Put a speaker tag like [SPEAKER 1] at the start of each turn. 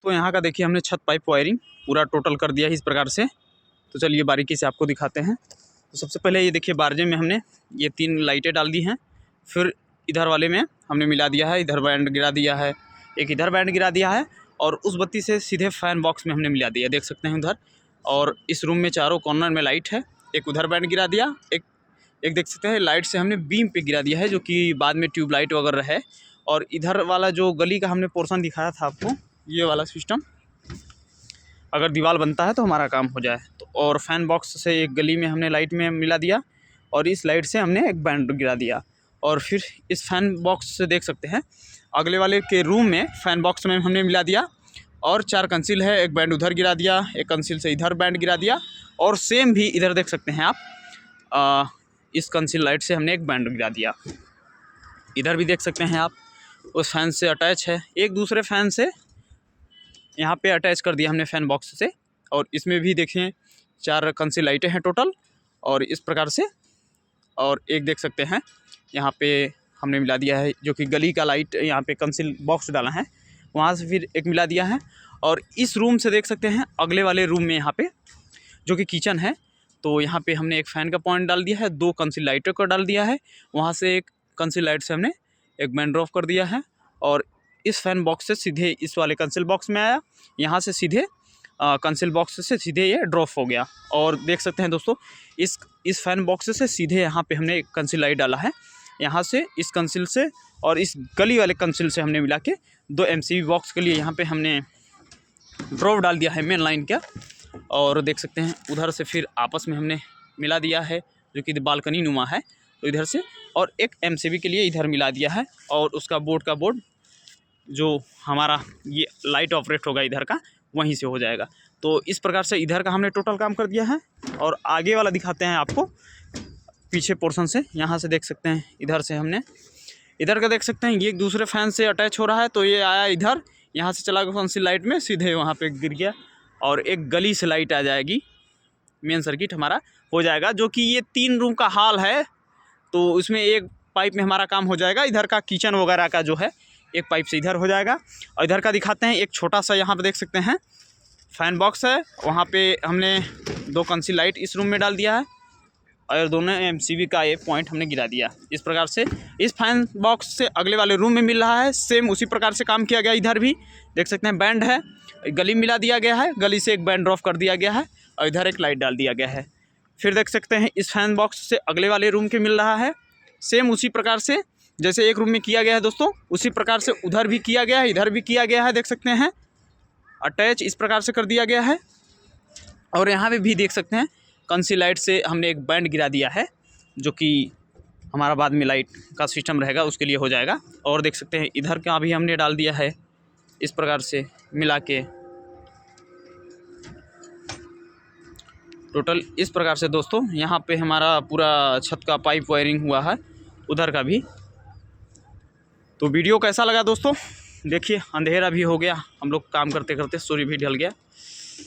[SPEAKER 1] तो यहाँ का देखिए हमने छत पाइप वायरिंग पूरा टोटल कर दिया है इस प्रकार से। तो चलिए बारीकी से आपको दिखाते हैं। तो सबसे पहले ये देखिए बारजे में हमने ये 3 लाइटें डाल दी हैं। फिर इधर वाले में हमने मिला दिया है, इधर बैंड गिरा दिया है, एक इधर बैंड गिरा दिया है और उस बत्ती से सीधे फ़ैन बॉक्स में हमने मिला दिया, देख सकते हैं उधर। और इस रूम में चारों कॉर्नर में लाइट है, एक उधर बैंड गिरा दिया, एक देख सकते हैं लाइट से हमने बीम पे गिरा दिया है जो कि बाद में ट्यूबलाइट वगैरह है। और इधर वाला जो गली का हमने पोर्शन दिखाया था आपको, ये वाला सिस्टम अगर दीवार बनता है तो हमारा काम हो जाए। तो और फ़ैन बॉक्स से एक गली में हमने लाइट में मिला दिया और इस लाइट से हमने एक बैंड गिरा दिया। और फिर इस फ़ैन बॉक्स से देख सकते हैं अगले वाले के रूम में फ़ैन बॉक्स में हमने मिला दिया और 4 कंसील है, एक बैंड उधर गिरा दिया, एक कंसील से इधर बैंड गिरा दिया और सेम भी इधर देख सकते हैं आप इस कंसील लाइट से हमने एक बैंड गिरा दिया। इधर भी देख सकते हैं आप उस फैन से अटैच है, एक दूसरे फ़ैन से यहाँ पे अटैच कर दिया हमने फ़ैन बॉक्स से। और इसमें भी देखिए 4 कंसील लाइटें हैं टोटल और इस प्रकार से। और एक देख सकते हैं यहाँ पे हमने मिला दिया है जो कि गली का लाइट, यहाँ पे कंसील बॉक्स डाला है, वहाँ से फिर एक मिला दिया है। और इस रूम से देख सकते हैं अगले वाले रूम में यहाँ पे जो कि किचन है, तो यहाँ पे हमने एक फ़ैन का पॉइंट डाल दिया है, 2 कंसील लाइटों को डाल दिया है, वहाँ से एक कंसील लाइट से हमने एक बैंड ड्रॉप कर दिया है। और इस फ़ैन बॉक्स से सीधे इस वाले कंसील बॉक्स में आया, यहाँ से सीधे कंसील बॉक्स से सीधे ये ड्रॉप हो गया। और देख सकते हैं दोस्तों इस फ़ैन बॉक्स से सीधे यहाँ पे हमने एक कंसील लाइट डाला है, यहाँ से इस कंसील से और इस गली वाले कंसील से हमने मिला के 2 MCB बॉक्स के लिए यहाँ पे हमने ड्रॉप डाल दिया है मेन लाइन का। और देख सकते हैं उधर से फिर आपस में हमने मिला दिया है जो कि बालकनी नुमा है, तो इधर से और एक MCB के लिए इधर मिला दिया है। और उसका बोर्ड का बोर्ड जो हमारा ये लाइट ऑपरेट होगा इधर का वहीं से हो जाएगा। तो इस प्रकार से इधर का हमने टोटल काम कर दिया है। और आगे वाला दिखाते हैं आपको पीछे पोर्शन से। यहाँ से देख सकते हैं इधर से हमने इधर का देख सकते हैं ये एक दूसरे फ़ैन से अटैच हो रहा है, तो ये आया इधर, यहाँ से चला गया कंसील लाइट में सीधे वहाँ पे गिर गया और एक गली से लाइट आ जाएगी, मेन सर्किट हमारा हो जाएगा। जो कि ये 3 रूम का हॉल है, तो उसमें एक पाइप में हमारा काम हो जाएगा। इधर का किचन वगैरह का जो है एक पाइप से इधर हो जाएगा। और इधर का दिखाते हैं एक छोटा सा, यहाँ पे देख सकते हैं फ़ैन बॉक्स है, वहाँ पे हमने 2 कंसील लाइट इस रूम में डाल दिया है और दोनों MCB का एक पॉइंट हमने गिरा दिया। इस प्रकार से इस फ़ैन बॉक्स से अगले वाले रूम में मिल रहा है, सेम उसी प्रकार से काम किया गया। इधर भी देख सकते हैं बैंड है, गली मिला दिया गया है, गली से एक बैंड ड्रॉप कर दिया गया है और इधर एक लाइट डाल दिया गया है। फिर देख सकते हैं इस फ़ैन बॉक्स से अगले वाले रूम के मिल रहा है, सेम उसी प्रकार से जैसे एक रूम में किया गया है दोस्तों, उसी प्रकार से उधर भी किया गया है, इधर भी किया गया है, देख सकते हैं अटैच इस प्रकार से कर दिया गया है। और यहाँ पे भी देख सकते हैं कंसील लाइट से हमने एक बैंड गिरा दिया है जो कि हमारा बाद में लाइट का सिस्टम रहेगा उसके लिए हो जाएगा। और देख सकते हैं इधर का भी हमने डाल दिया है इस प्रकार से मिला के टोटल इस प्रकार से दोस्तों। यहाँ पे हमारा पूरा छत का पाइप वायरिंग हुआ है, उधर का भी। तो वीडियो कैसा लगा दोस्तों? देखिए अंधेरा भी हो गया, हम लोग काम करते करते सूर्य भी ढल गया।